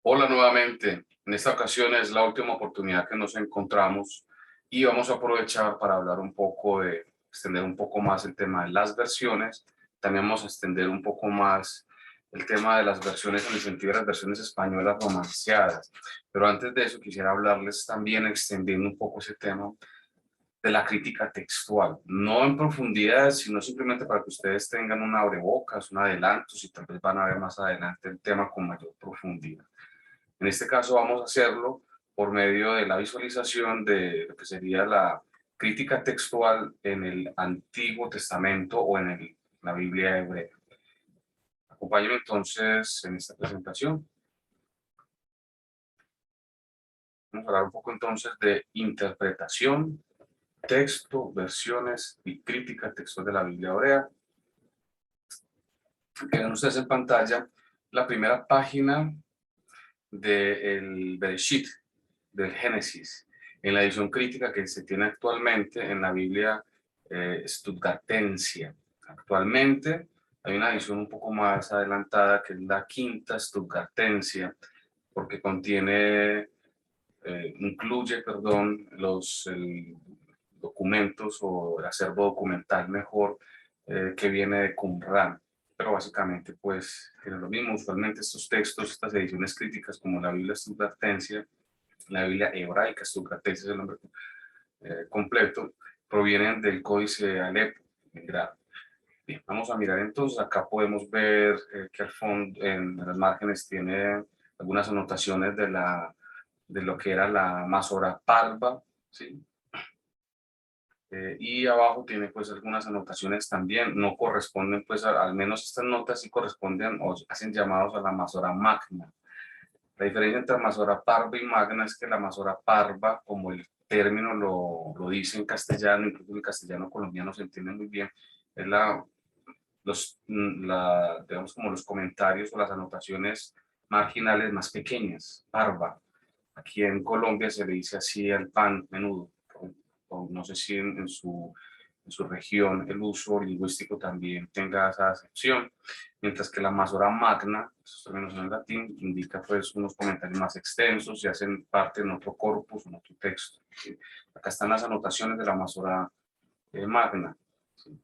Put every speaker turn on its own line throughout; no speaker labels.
Hola nuevamente. En esta ocasión es la última oportunidad que nos encontramos y vamos a aprovechar para hablar un poco extender un poco más el tema de las versiones. También vamos a extender un poco más el tema de las versiones en el sentido de las versiones españolas romanceadas. Pero antes de eso quisiera hablarles también extendiendo un poco ese tema de la crítica textual, no en profundidad, sino simplemente para que ustedes tengan un abrebocas, un adelanto, si tal vez van a ver más adelante el tema con mayor profundidad. En este caso vamos a hacerlo por medio de la visualización de lo que sería la crítica textual en el Antiguo Testamento o en la Biblia hebrea. Acompáñenme entonces en esta presentación. Vamos a hablar un poco entonces de interpretación, texto, versiones y crítica textual de la Biblia hebrea. Ven ustedes en pantalla la primera página del Bereshit, del Génesis, en la edición crítica que se tiene actualmente en la Biblia Stuttgartensia. Actualmente hay una edición un poco más adelantada que es la quinta Stuttgartensia, porque incluye, perdón, los documentos o el acervo documental mejor que viene de Qumran. Pero básicamente, pues, tiene lo mismo. Usualmente estos textos, estas ediciones críticas, como la Biblia Stuttgartensia, la Biblia hebraica Stuttgartensia es el nombre completo, provienen del códice Alepo, en grado. Bien, vamos a mirar entonces, acá podemos ver que al fondo, en las márgenes, tiene algunas anotaciones de lo que era la Masora Parva, ¿sí? Y abajo tiene pues algunas anotaciones también, no corresponden pues, al menos estas notas sí corresponden o hacen llamados a la Masora Magna. La diferencia entre Masora Parva y Magna es que la Masora Parva, como el término lo dice en castellano, incluso en castellano colombiano se entiende muy bien, es digamos como los comentarios o las anotaciones marginales más pequeñas, parva. Aquí en Colombia se le dice así al pan menudo, o no sé si en su región el uso lingüístico también tenga esa acepción, mientras que la Masora Magna, esos términos en latín, indica pues unos comentarios más extensos y hacen parte en otro corpus, en otro texto. ¿Sí? Acá están las anotaciones de la Masora Magna. ¿Sí?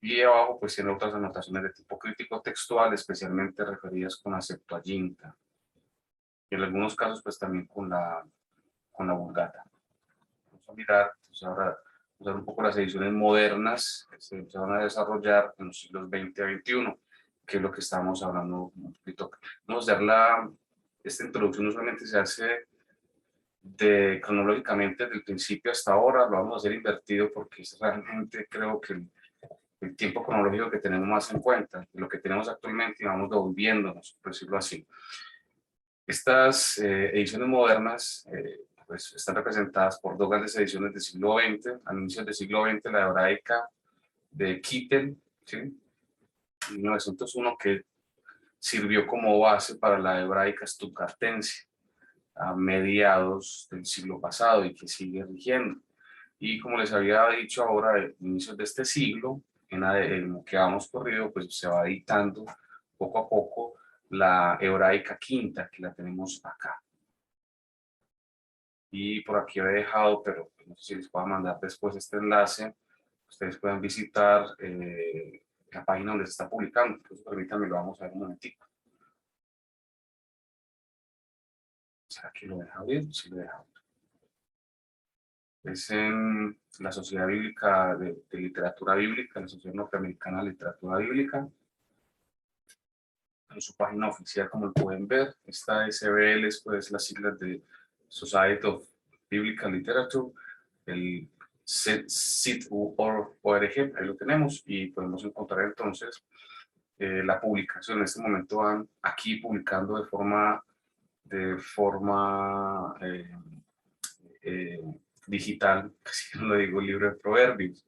Y abajo pues tiene otras anotaciones de tipo crítico textual, especialmente referidas con la Septuaginta. Y en algunos casos pues también con la Vulgata. Vamos a mirar, pues ahora usar un poco las ediciones modernas que se van a desarrollar en los siglos XX a XXI, que es lo que estamos hablando un poquito. Vamos a dar esta introducción usualmente se hace cronológicamente desde el principio hasta ahora, lo vamos a hacer invertido porque es realmente creo que el tiempo cronológico que tenemos más en cuenta, lo que tenemos actualmente y vamos devolviéndonos, por decirlo así. Estas ediciones modernas pues están representadas por dos grandes ediciones del siglo XX. Al inicio del siglo XX, la hebraica de Kittel, ¿sí? 1901, que sirvió como base para la hebraica stuttgartense a mediados del siglo pasado y que sigue rigiendo. Y como les había dicho ahora, a inicios de este siglo, en lo que vamos corrido, pues se va editando poco a poco la hebraica quinta, que la tenemos acá. Y por aquí he dejado, pero no sé si les puedo mandar después este enlace. Ustedes pueden visitar la página donde se está publicando. Entonces, permítanme, lo vamos a ver un momentico. ¿Será que lo deja abrir? Sí, lo deja abrir. Es en la Sociedad Bíblica de Literatura Bíblica, la Sociedad Norteamericana de Literatura Bíblica. En su página oficial, como lo pueden ver, esta SBL es pues las siglas de Society of Biblical Literature, el SIT.org, ahí lo tenemos y podemos encontrar entonces la publicación. En este momento van aquí publicando de forma digital, casi no lo digo, el libro de Proverbios,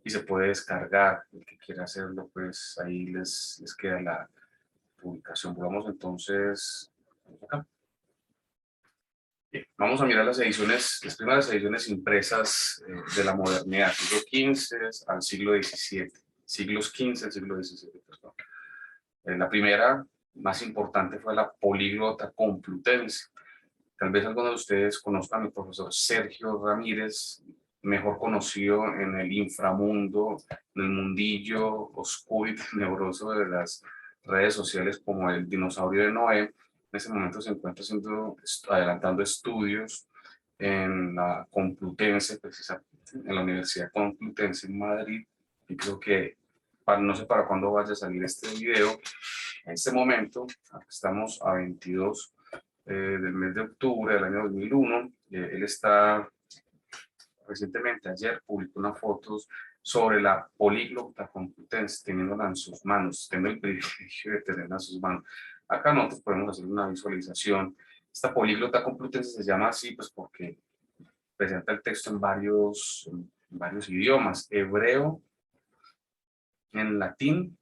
y se puede descargar. El que quiera hacerlo, pues ahí les queda la publicación. Vamos entonces acá. Bien, vamos a mirar las primeras ediciones impresas de la modernidad, siglo XV al siglo XVII, siglos XV al siglo XVII, perdón. La primera más importante fue la Políglota Complutense. Tal vez algunos de ustedes conozcan al profesor Sergio Ramírez, mejor conocido en el inframundo, en el mundillo oscuro y tenebroso de las redes sociales como el dinosaurio de Noé. En ese momento se encuentra adelantando estudios en la Complutense, precisamente en la Universidad Complutense en Madrid, y creo que no sé para cuándo vaya a salir este video. En este momento, estamos a 22 del mes de octubre del año 2001, él está recientemente, ayer, publicó unas fotos sobre la Políglota Complutense, teniéndola en sus manos, tengo el privilegio de tenerla en sus manos. Acá nosotros podemos hacer una visualización. Esta Políglota Complutense se llama así pues porque presenta el texto en varios idiomas, hebreo, en latín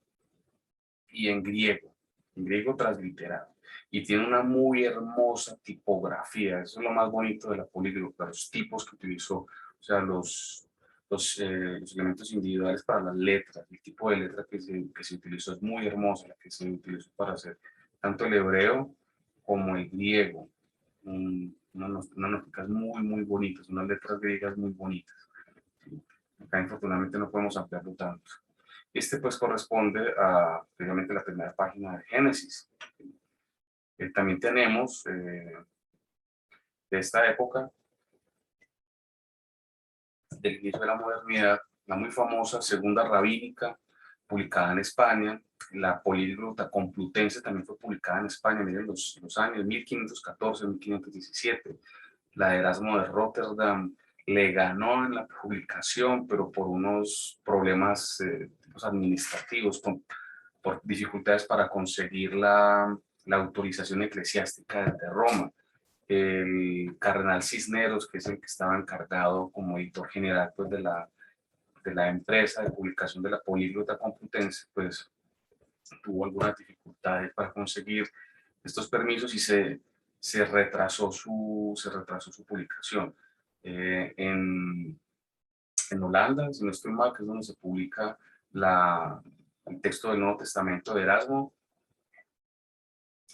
y en griego transliterado. Y tiene una muy hermosa tipografía, eso es lo más bonito de la políglota, los tipos que utilizó, o sea, los elementos individuales para las letras, el tipo de letra que se utilizó es muy hermosa, la que se utilizó para hacer tanto el hebreo como el griego, unas noticas muy bonitas, unas letras griegas muy bonitas. Acá infortunadamente no podemos ampliarlo tanto. Este pues corresponde a precisamente la primera página de Génesis. También tenemos de esta época, del inicio de la modernidad, la muy famosa Segunda Rabínica, publicada en España. La Políglota Complutense también fue publicada en España, miren los años 1514, 1517. La de Erasmo de Rotterdam le ganó en la publicación, pero por unos problemas administrativos, por dificultades para conseguir la autorización eclesiástica desde Roma. El cardenal Cisneros, que es el que estaba encargado como editor general pues, de la empresa de publicación de la Políglota Complutense, pues tuvo algunas dificultades para conseguir estos permisos y se retrasó su publicación. En Holanda, si no estoy mal, que es donde se publica el texto del Nuevo Testamento de Erasmo,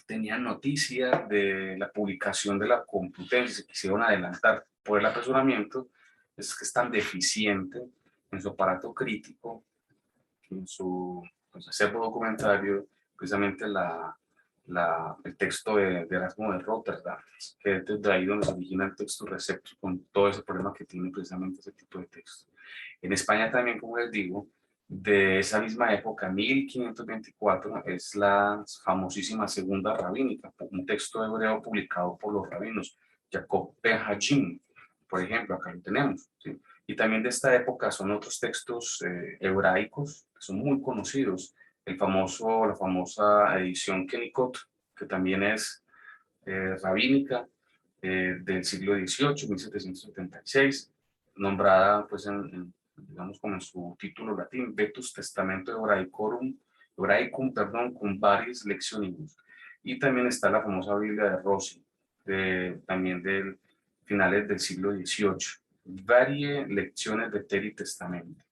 tenían noticia de la publicación de la Complutense, se quisieron adelantar por el apresuramiento, es que es tan deficiente en su aparato crítico, en su acervo documentario, precisamente el texto de Erasmo de Rotterdam, que es desde ahí donde se origina el texto recepto, con todo ese problema que tiene precisamente ese tipo de texto. En España también, como les digo, de esa misma época, 1524, es la famosísima Segunda Rabínica, un texto hebreo publicado por los rabinos, Jacob Ben Hajim, por ejemplo, acá lo tenemos. ¿Sí? Y también de esta época son otros textos hebraicos que son muy conocidos. La famosa edición Kennicott, que también es rabínica, del siglo XVIII, 1776, nombrada, pues, digamos, como en su título latín, Vetus Testamento Hebraicum, perdón, cum variis lectionibus. Y también está la famosa Biblia de Rossi, también del finales del siglo XVIII, varias lecciones de Teri Testamento.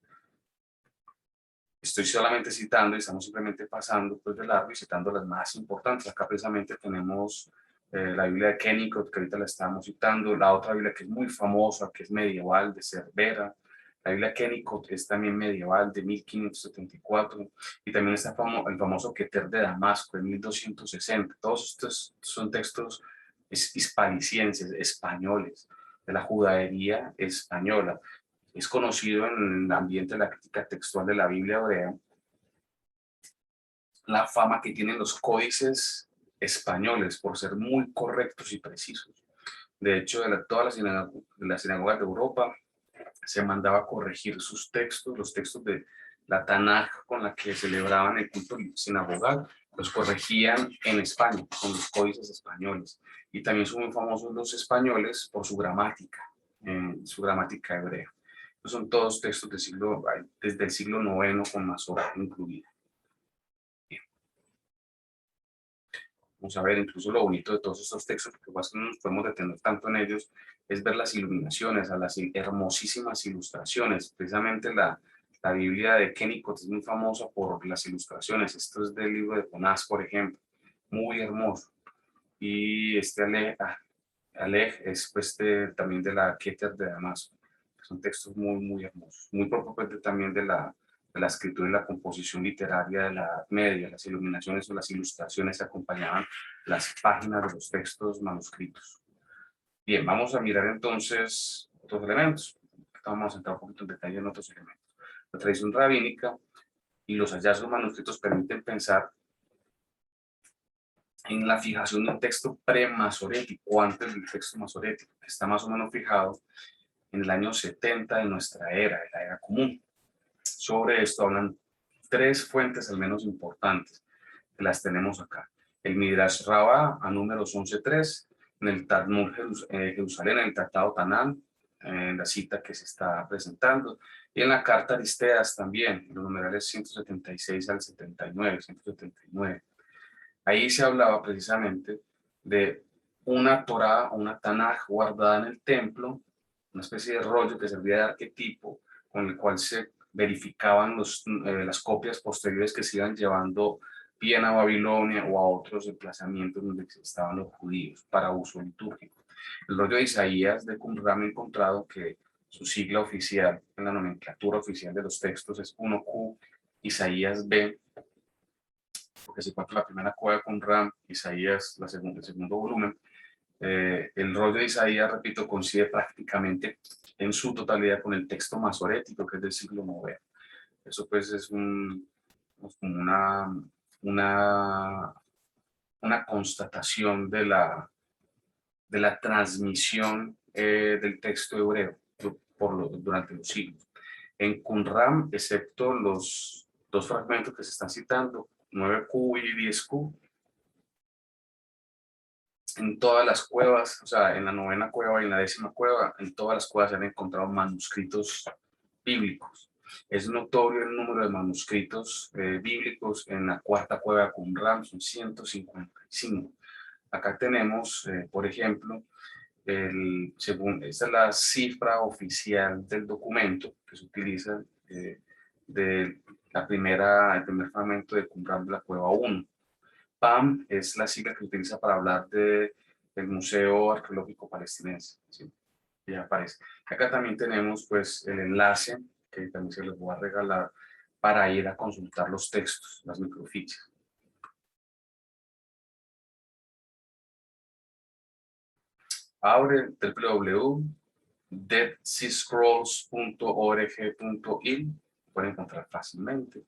Estoy solamente citando y estamos simplemente pasando pues de largo y citando las más importantes. Acá precisamente tenemos la Biblia de Kennicott, que ahorita la estamos citando, la otra Biblia que es muy famosa, que es medieval, de Cervera. La Biblia de Kennicott es también medieval, de 1574, y también está el famoso Keter de Damasco, de 1260. Todos estos son textos hispanicienses, españoles, de la judaería española. Es conocido en el ambiente de la crítica textual de la Biblia hebrea la fama que tienen los códices españoles por ser muy correctos y precisos. De hecho, todas las sinagogas de Europa se mandaba a corregir sus textos, los textos de la Tanaj con la que celebraban el culto sinagogal, los corregían en España, con los códices españoles. Y también son muy famosos los españoles por su gramática hebrea. Son todos textos desde el siglo IX con Masorah incluida. Vamos a ver, incluso lo bonito de todos estos textos, porque no nos podemos detener tanto en ellos, es ver las iluminaciones, a las hermosísimas ilustraciones. Precisamente la Biblia de Kennicott es muy famosa por las ilustraciones. Esto es del libro de Jonás, por ejemplo. muy hermoso. Y este Aleph es pues también de la Keter de Damasco. Son textos muy hermosos, muy propio pues, también de la escritura y la composición literaria de la Edad Media. Las iluminaciones o las ilustraciones acompañaban las páginas de los textos manuscritos. Bien, vamos a mirar entonces otros elementos. Vamos a entrar un poquito en detalle en otros elementos. La tradición rabínica y los hallazgos manuscritos permiten pensar en la fijación de un texto premasorético, antes del texto masorético, que está más o menos fijado en el año 70 de nuestra era, de la era común. Sobre esto hablan tres fuentes al menos importantes, que las tenemos acá. El Midrash Rabbah, a números 11.3, en el Talmud Jerusalén, en el Tratado Tanán, en la cita que se está presentando, y en la Carta Aristeas también, en los numerales 176 al 79, 179. Ahí se hablaba precisamente de una Torá o una Tanaj guardada en el templo, una especie de rollo que servía de arquetipo, con el cual se verificaban las copias posteriores que se iban llevando bien a Babilonia o a otros emplazamientos donde estaban los judíos para uso litúrgico. El rollo de Isaías de Qumran ha encontrado que su sigla oficial en la nomenclatura oficial de los textos es 1Q, Isaías B, porque se encuentra la primera cueva con Ram, Isaías, el segundo volumen. El rollo de Isaías, repito, coincide prácticamente en su totalidad con el texto masorético, que es del siglo IX. Eso pues es una, una constatación de la transmisión del texto hebreo durante los siglos. En Qumran, excepto los dos fragmentos que se están citando, 9Q y 10Q, en todas las cuevas, o sea, en la novena cueva y en la 10ª cueva, en todas las cuevas se han encontrado manuscritos bíblicos. Es notorio el número de manuscritos bíblicos en la 4ª cueva de Qumran, son 155. Acá tenemos, por ejemplo, esta es la cifra oficial del documento que se utiliza de el primer fragmento de Qumran de la cueva 1. PAM es la sigla que se utiliza para hablar del Museo Arqueológico Palestinense. ¿Sí? Ya aparece. Acá también tenemos pues el enlace que también se les voy a regalar para ir a consultar los textos, las microfichas. Abre www.deadseascrolls.org.il, pueden encontrar fácilmente.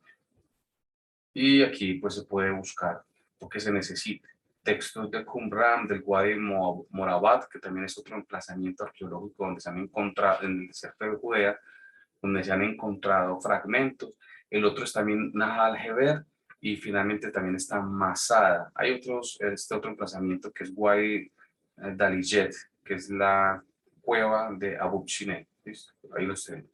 Y aquí pues se puede buscar lo que se necesite. Textos de Qumran, del Wadi Morabat, que también es otro emplazamiento arqueológico donde se han encontrado, en el desierto de Judea, donde se han encontrado fragmentos. El otro es también Nahal Heber, y finalmente también está Masada. Hay otro emplazamiento que es Wadi Dalijet, que es la cueva de Abu Sinet. Ahí los tenemos.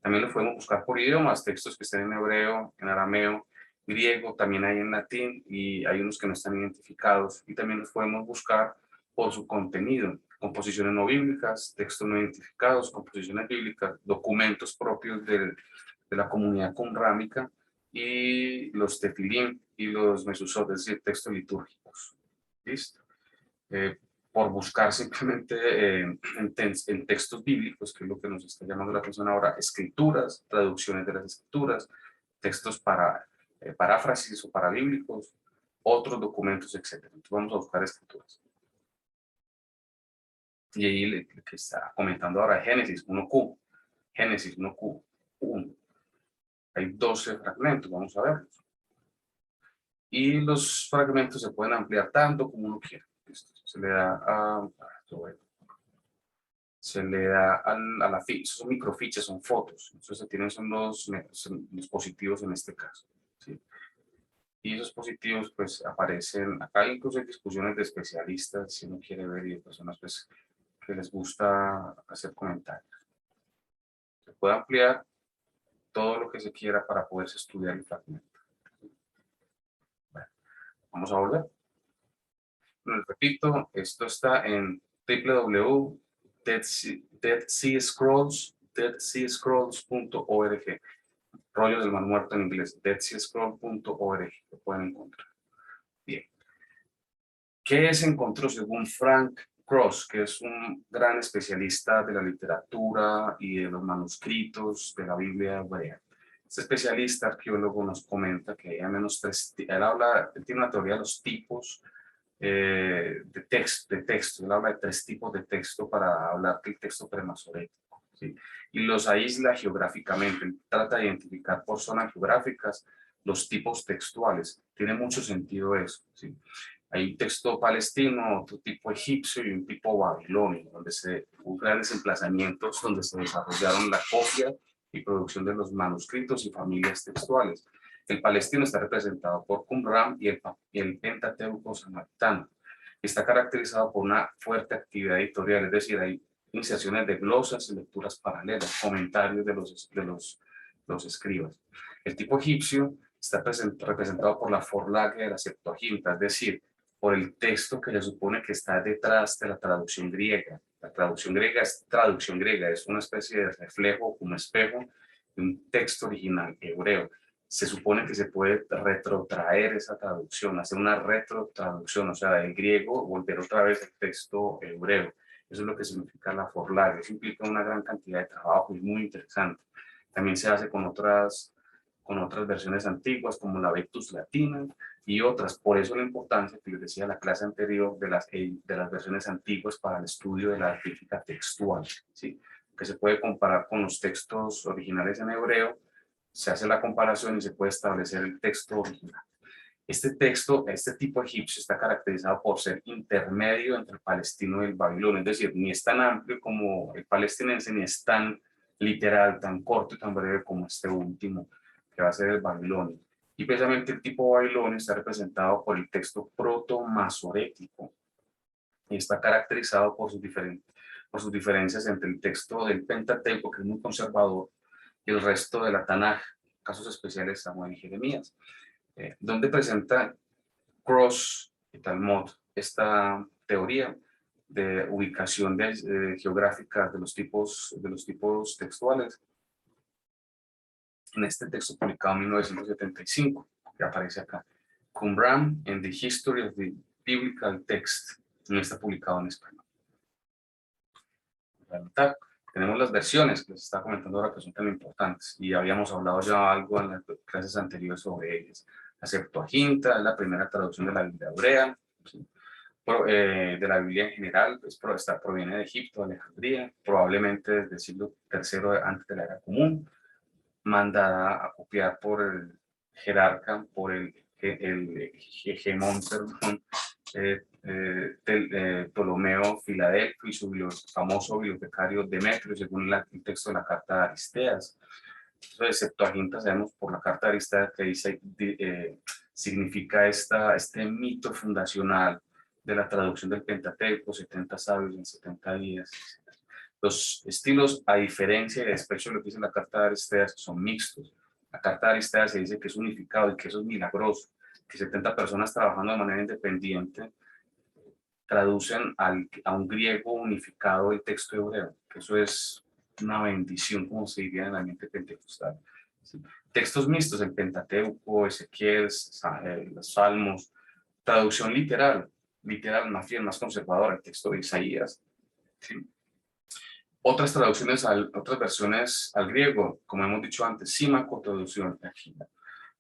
También los podemos buscar por idiomas, textos que estén en hebreo, en arameo, griego, también hay en latín, y hay unos que no están identificados, y también los podemos buscar por su contenido: composiciones no bíblicas, textos no identificados, composiciones bíblicas, documentos propios de la comunidad qumrámica, y los tefilim y los mesuzot, es decir, textos litúrgicos. ¿Listo? Por buscar simplemente en textos bíblicos, que es lo que nos está llamando la atención ahora, escrituras, traducciones de las escrituras, textos para paráfrasis o parabíblicos, otros documentos, etc. Entonces vamos a buscar escrituras. Y ahí que está comentando ahora Génesis 1Q, Génesis 1Q, 1. Hay 12 fragmentos, vamos a verlos. Y los fragmentos se pueden ampliar tanto como uno quiera. Se le da a la ficha, son microfichas, son fotos. Entonces se tienen son los positivos en este caso. ¿Sí? Y esos positivos pues aparecen, acá incluso hay discusiones de especialistas, si uno quiere ver, y de personas pues que les gusta hacer comentarios. Se puede ampliar todo lo que se quiera para poderse estudiar el fragmento. Bueno, vamos a volver. Les repito, esto está en www.deadseascrolls.org. Rollos del Mar Muerto en inglés, deadseascroll.org, lo pueden encontrar. Bien. ¿Qué se encontró según Frank Cross, que es un gran especialista de la literatura y de los manuscritos de la Biblia hebrea? Este especialista arqueólogo nos comenta que hay al menos él tiene una teoría de los tipos de texto. Él habla de 3 tipos de texto para hablar del texto premasorético, ¿sí? Y los aísla geográficamente. Él trata de identificar por zonas geográficas los tipos textuales. Tiene mucho sentido eso, ¿sí? Hay un texto palestino, otro tipo egipcio y un tipo babilonio, donde hubo grandes emplazamientos donde se desarrollaron la copia y producción de los manuscritos y familias textuales. El palestino está representado por Qumran y el Pentateuco samaritano. Está caracterizado por una fuerte actividad editorial, es decir, hay iniciaciones de glosas y lecturas paralelas, comentarios de los escribas. El tipo egipcio está representado por la forlague de la Septuaginta, es decir, por el texto que se supone que está detrás de la traducción griega. La traducción griega es una especie de reflejo, como espejo, de un texto original hebreo. Se supone que se puede retrotraer esa traducción, hacer una retrotraducción, o sea, del griego, volver otra vez al texto hebreo. Eso es lo que significa la forlague. Eso implica una gran cantidad de trabajo y muy interesante. También se hace con otras versiones antiguas, como la Vetus Latina y otras. Por eso la importancia, que les decía en la clase anterior, de las versiones antiguas para el estudio de la crítica textual, ¿sí? Que se puede comparar con los textos originales en hebreo, se hace la comparación y se puede establecer el texto original. Este tipo egipcio está caracterizado por ser intermedio entre el palestino y el babilonio, es decir, ni es tan amplio como el palestinense, ni es tan literal, tan corto y tan breve como este último, que va a ser el babilonio. Y precisamente el tipo babilonio está representado por el texto proto-masorético y está caracterizado por sus diferencias entre el texto del Pentateuco, que es muy conservador, y el resto de la Tanaj, casos especiales Samuel y Jeremías, donde presenta Cross y Talmud esta teoría de ubicación geográfica de los tipos textuales. En este texto publicado en 1975, que aparece acá, Qumran and the History of the Biblical Text, no está publicado en español. Tenemos las versiones que les estaba comentando ahora, que son tan importantes, y habíamos hablado ya algo en las clases anteriores sobre ellas. La Septuaginta es la primera traducción de la Biblia hebrea, ¿sí? De la Biblia en general, proviene de Egipto, de Alejandría, probablemente desde el siglo III antes de la era común, mandada a copiar por el jerarca, por el hegemón, perdón, Ptolomeo Filadelfo y su famoso bibliotecario Demetrio, según el texto de la carta de Aristeas. Entonces, Septuaginta sabemos por la carta de Aristeas que dice, significa este mito fundacional de la traducción del Pentateuco, 70 sabios en 70 días. Los estilos, a diferencia y despecho de lo que dice la carta de Aristeas, son mixtos. La carta de Aristeas se dice que es unificado y que eso es milagroso, que 70 personas trabajando de manera independiente traducen a un griego unificado el texto hebreo, que eso es una bendición, como se diría en el ambiente pentecostal. ¿Sí? Textos mixtos, el Pentateuco, Ezequiel, los Salmos, traducción literal más fiel, más conservadora, el texto de Isaías. ¿Sí? Otras traducciones, otras versiones al griego, como hemos dicho antes, Símaco, traducción aquí.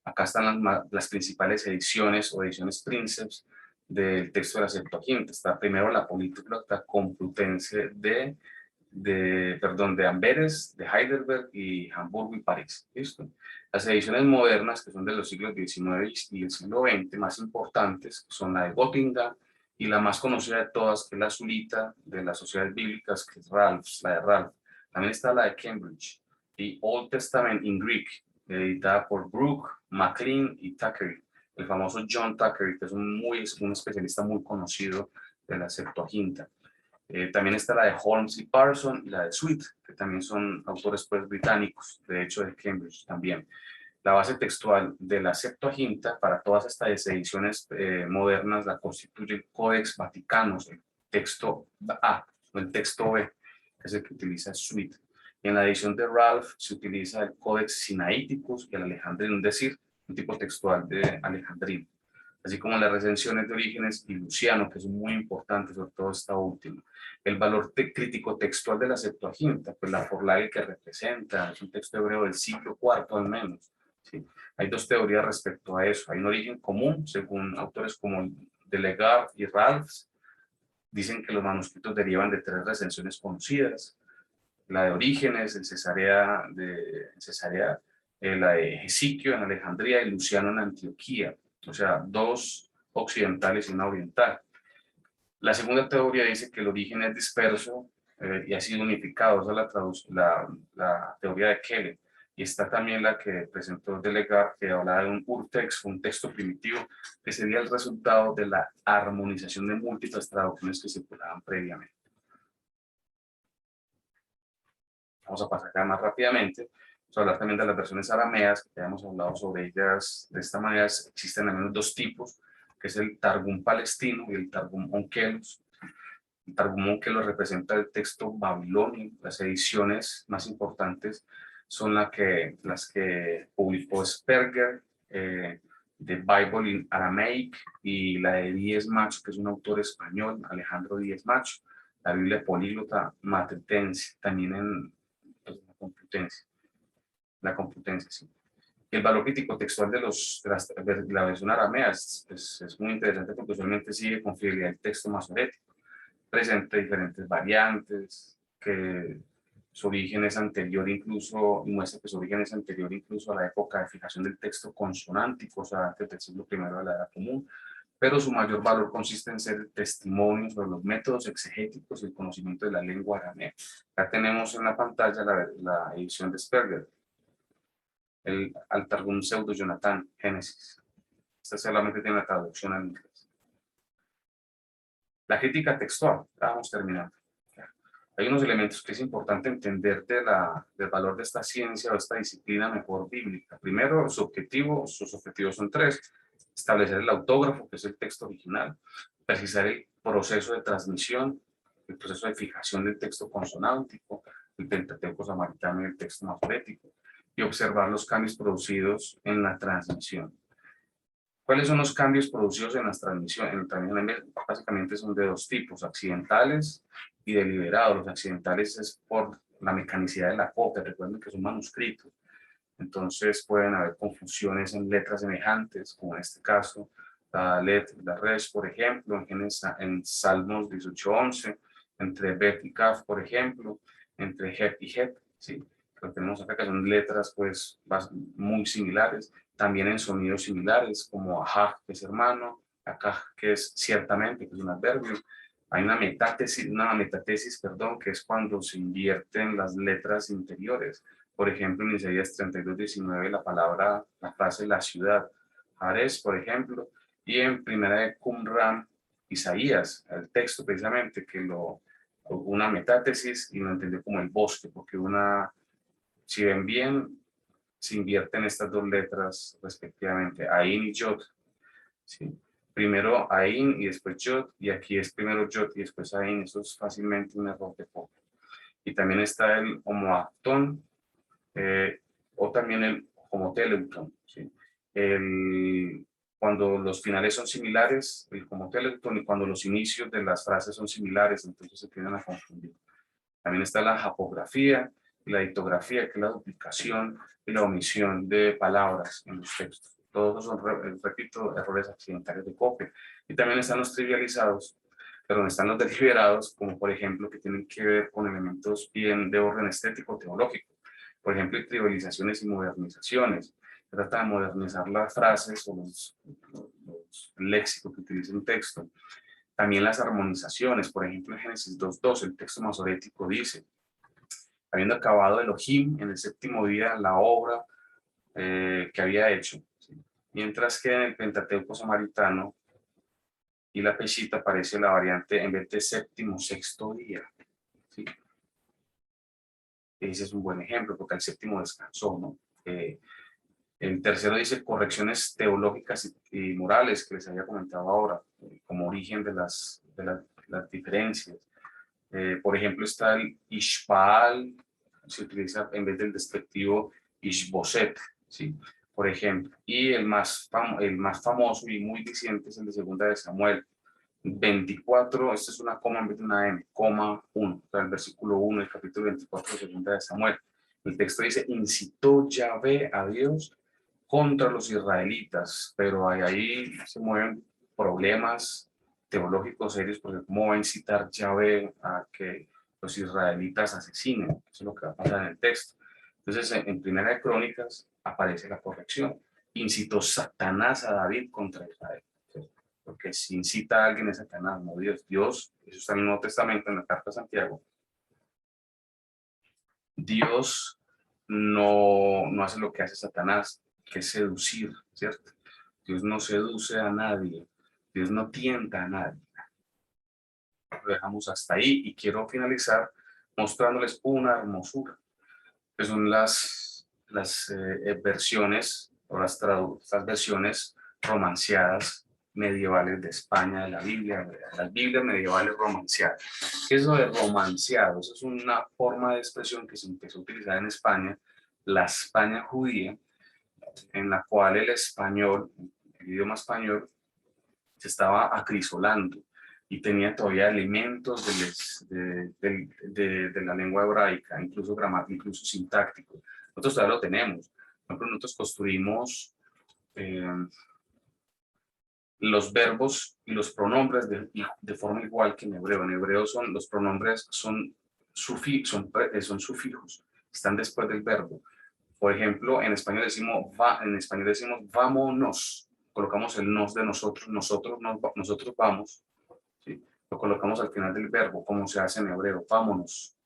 Acá están las principales ediciones o ediciones princeps del texto de la Septuaginta. Está primero la Políglota Complutense de Amberes, de Heidelberg y Hamburgo y París. ¿Listo? Las ediciones modernas, que son de los siglos XIX y el siglo XX, más importantes, son la de Göttingen y la más conocida de todas, que es la Sulita de las Sociedades Bíblicas, que es la de Ralph. También está la de Cambridge y Old Testament in Greek, editada por Brooke, McLean y Thackeray. El famoso John Thackeray, que es un especialista muy conocido de la Septuaginta. También está la de Holmes y Parson y la de Sweet, que también son autores pues, británicos, de hecho de Cambridge también. La base textual de la Septuaginta para todas estas ediciones modernas la constituye el Codex Vaticanus, el texto A o el texto B, que es el que utiliza Sweet. Y en la edición de Ralph se utiliza el Codex Sinaiticus y el Alejandrino, es decir, un tipo textual de Alejandrino. así como las recensiones de Orígenes y Luciano, que son muy importantes, sobre todo esta última. El valor crítico textual de la Septuaginta, pues la forlague que representa, es un texto hebreo del siglo IV al menos. ¿Sí? Hay dos teorías respecto a eso. Hay un origen común, según autores como Delegar y Ralphs. Dicen que los manuscritos derivan de tres recensiones conocidas: la de Orígenes, Cesarea, la de Hesiquio en Alejandría y Luciano en Antioquía. O sea, dos occidentales y una oriental. La segunda teoría dice que el origen es disperso y ha sido unificado. Esa es la teoría de Keller. Y está también la que presentó Delegar, que habla de un urtext, un texto primitivo, que sería el resultado de la armonización de múltiples traducciones que circulaban previamente. Vamos a pasar acá más rápidamente. Vamos a hablar también de las versiones arameas, que ya hemos hablado sobre ellas. De esta manera existen al menos dos tipos, que es el Targum palestino y el Targum Onkelos. El Targum Onkelos representa el texto babilonio. Las ediciones más importantes son las que publicó Sperger, The Bible in Aramaic, y la de Díez Macho, que es un autor español, Alejandro Díez Macho, la Biblia políglota matetrense, también en la Complutense, sí. El valor crítico textual de la versión aramea es muy interesante porque usualmente sigue con fidelidad el texto masorético. Presenta diferentes variantes, que su origen es anterior incluso, y muestra que su origen es anterior incluso a la época de fijación del texto consonántico, o sea, antes del siglo I de la Edad Común, pero su mayor valor consiste en ser testimonio sobre los métodos exegéticos y el conocimiento de la lengua aramea. Acá tenemos en la pantalla la edición de Sperger, el Targum Pseudo Jonathan Génesis. Esta solamente tiene la traducción al inglés. La crítica textual, vamos terminando. Hay unos elementos que es importante entender del valor de esta ciencia o esta disciplina mejor bíblica. Primero, sus objetivos son tres: establecer el autógrafo, que es el texto original; precisar el proceso de transmisión, el proceso de fijación del texto consonántico, el Pentateuco samaritano y el texto masorético; y observar los cambios producidos en la transmisión. ¿Cuáles son los cambios producidos en las transmisiones? Básicamente son de dos tipos: accidentales y deliberados. Los accidentales es por la mecanicidad de la copia. Recuerden que son manuscritos, entonces pueden haber confusiones en letras semejantes, como en este caso la res, por ejemplo, en Salmos 18:11, entre bet y kaf, por ejemplo, entre hep y hep, ¿sí? Lo tenemos acá, que son letras pues muy similares, también en sonidos similares, como ajá, que es hermano, acá, que es ciertamente, que es un adverbio. Hay una metatesis, perdón, que es cuando se invierten las letras interiores. Por ejemplo, en Isaías 32:19, la frase la ciudad, Ares, por ejemplo, y en primera de Qumran, Isaías, el texto precisamente, una metátesis y lo entendió como el bosque, porque si ven bien, se invierten estas dos letras respectivamente, Ain y Yod, ¿sí? Primero Ain y después Yod, y aquí es primero Yod y después Ain. Eso es fácilmente un error de copia. Y también está el homoactón, o también el homoteleuton, ¿sí? Cuando los finales son similares, el homoteleuton, y cuando los inicios de las frases son similares, entonces se tienden a confundir. También está la japografía y la dictografía, que es la duplicación y la omisión de palabras en los textos. Todos son, repito, errores accidentales de copia. Y también están los trivializados, pero están los deliberados, como por ejemplo que tienen que ver con elementos bien de orden estético teológico. Por ejemplo, trivializaciones y modernizaciones. Se trata de modernizar las frases o los léxicos que utiliza un texto. También las armonizaciones. Por ejemplo, en Génesis 2:2, el texto masorético dice: habiendo acabado Elohim en el séptimo día la obra que había hecho. ¿Sí? Mientras que en el Pentateuco samaritano y la Peshitta aparece la variante en vez de séptimo, sexto día. ¿Sí? Ese es un buen ejemplo, porque el séptimo descansó, ¿no? El tercero dice correcciones teológicas y morales, que les había comentado ahora, como origen de las diferencias. Por ejemplo, está el Ishbaal, se utiliza en vez del despectivo Ishboset, ¿sí? por ejemplo. Y el más famoso y muy diciente es el de Segunda de Samuel 24, esta es una coma en vez de una M, coma 1, o sea, el versículo 1 del capítulo 24 de Segunda de Samuel. El texto dice, incitó Yahvé a Dios contra los israelitas, pero ahí se mueven problemas teológicos serios, porque cómo va a incitar Yahvé a que los israelitas asesinen, eso es lo que va a pasar en el texto. Entonces, en Primera de Crónicas aparece la corrección, incitó Satanás a David contra Israel, ¿sí? Porque si incita a alguien es Satanás, no Dios. Dios, eso está en el Nuevo Testamento, en la carta de Santiago, Dios no hace lo que hace Satanás, que es seducir, ¿cierto? Dios no seduce a nadie, Dios no tienta a nadie. Lo dejamos hasta ahí y quiero finalizar mostrándoles una hermosura, que son las versiones o las versiones romanceadas medievales de España, de la Biblia, de las Biblias medievales romanceadas. ¿Qué es lo de romanceado? Eso es una forma de expresión que se empezó a utilizar en España, la España judía, en la cual el español, el idioma español, se estaba acrisolando y tenía todavía elementos de la lengua hebraica, incluso gramática, incluso sintáctico. Nosotros todavía lo tenemos. Por ejemplo, nosotros construimos los verbos y los pronombres de forma igual que en hebreo. En hebreo los pronombres son sufijos, están después del verbo. Por ejemplo, en español decimos vámonos, colocamos el nos de nosotros, nosotros vamos, ¿sí? Lo colocamos al final del verbo, como se hace en hebreo, vámonos,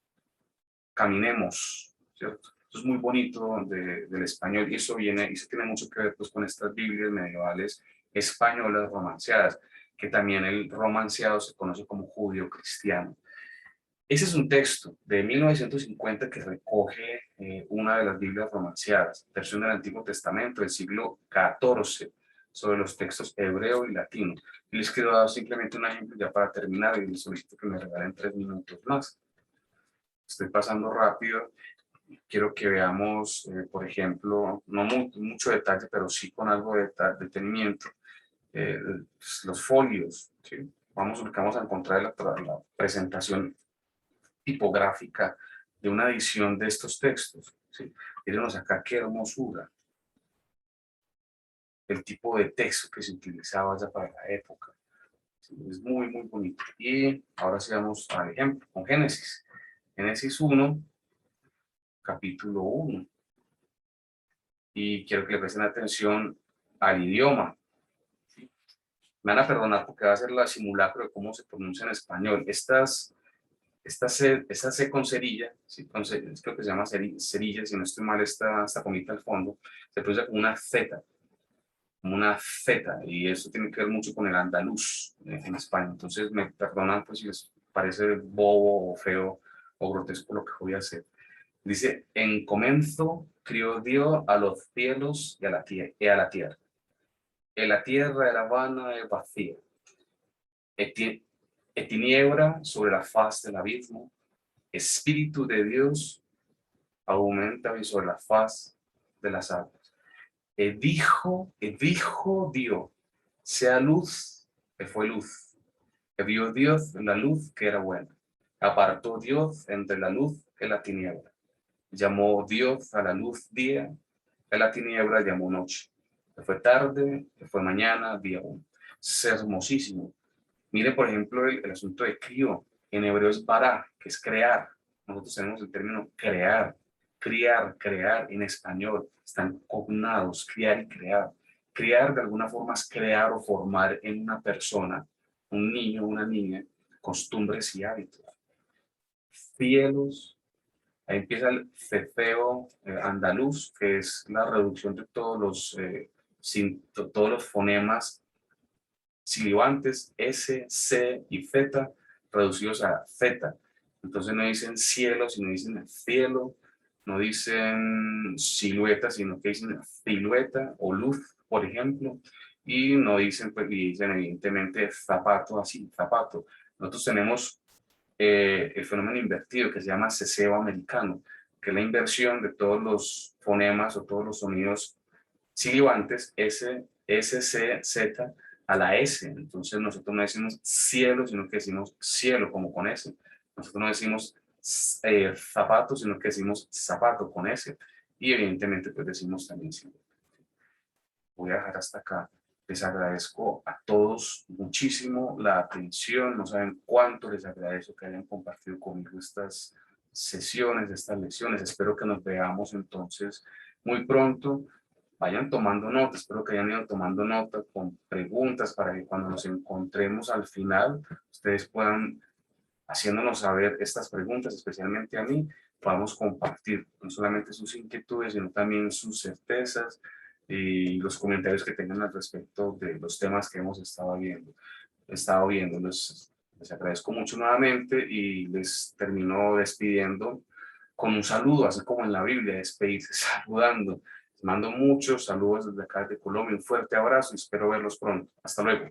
caminemos, ¿cierto? Eso es muy bonito del español y eso tiene mucho que ver pues, con estas Biblias medievales españolas romanceadas, que también el romanceado se conoce como judío-cristiano. Ese es un texto de 1950 que recoge una de las Biblias romanceadas, versión del Antiguo Testamento del siglo XIV, sobre los textos hebreo y latino. Y les quiero dar simplemente un ejemplo ya para terminar y les solicito que me regalen 3 minutos más. Estoy pasando rápido. Quiero que veamos, por ejemplo, no mucho detalle, pero sí con algo de detenimiento, los folios, ¿sí? Vamos a encontrar la presentación tipográfica de una edición de estos textos, ¿sí? Mírenos acá qué hermosura, el tipo de texto que se utilizaba ya para la época, ¿sí? Es muy, muy bonito. Y ahora sí vamos al ejemplo con Génesis. Génesis 1, capítulo 1. Y quiero que le presten atención al idioma. ¿Sí? Me van a perdonar porque va a ser la simulacro de cómo se pronuncia en español. Esta C con cerilla, ¿sí? Creo que se llama cerilla, si no estoy mal, esta comita al fondo, se pronuncia como una Z, y eso tiene que ver mucho con el andaluz en España. Entonces me perdonan pues, si les parece bobo o feo o grotesco lo que voy a hacer. Dice, en comenzo crió Dios a los cielos y a la tierra. Y la tierra era vana y vacía. Y tiniebra sobre la faz del abismo. Espíritu de Dios aumenta sobre la faz de las aguas. Dijo Dios, sea luz, que fue luz. Que vio Dios la luz que era buena. Apartó Dios entre la luz y la tiniebla. Llamó Dios a la luz día, a la tiniebla llamó noche. Que fue tarde, que fue mañana, día uno. Es hermosísimo. Mire, por ejemplo, el asunto de crío. En hebreo es bara, que es crear. Nosotros tenemos el término crear, criar, crear en español. Están cognados, criar y crear. Criar de alguna forma es crear o formar en una persona, un niño o una niña, costumbres y hábitos. Cielos, ahí empieza el cefeo andaluz, que es la reducción de todos los fonemas sibilantes S, C y Z, reducidos a Z. Entonces no dicen cielo, sino dicen cielo, no dicen silueta, sino que dicen silueta o luz, por ejemplo, y no dicen, pues, y dicen evidentemente zapato, así, zapato. Nosotros tenemos el fenómeno invertido que se llama ceseo americano, que es la inversión de todos los fonemas o todos los sonidos sibilantes, S, S, C, Z a la S. Entonces nosotros no decimos cielo, sino que decimos cielo, como con S. Nosotros no decimos zapato, sino que decimos zapato con S. Y evidentemente pues decimos también cielo. Voy a dejar hasta acá. Les agradezco a todos muchísimo la atención. No saben cuánto les agradezco que hayan compartido conmigo estas sesiones, estas lecciones. Espero que nos veamos entonces muy pronto. Vayan tomando nota, espero que hayan ido tomando nota con preguntas para que cuando nos encontremos al final, ustedes puedan, haciéndonos saber estas preguntas, especialmente a mí, podamos compartir no solamente sus inquietudes, sino también sus certezas y los comentarios que tengan al respecto de los temas que hemos estado viendo. Les agradezco mucho nuevamente y les termino despidiendo con un saludo, así como en la Biblia, despedirse saludando. Les mando muchos saludos desde acá de Colombia, un fuerte abrazo y espero verlos pronto. Hasta luego.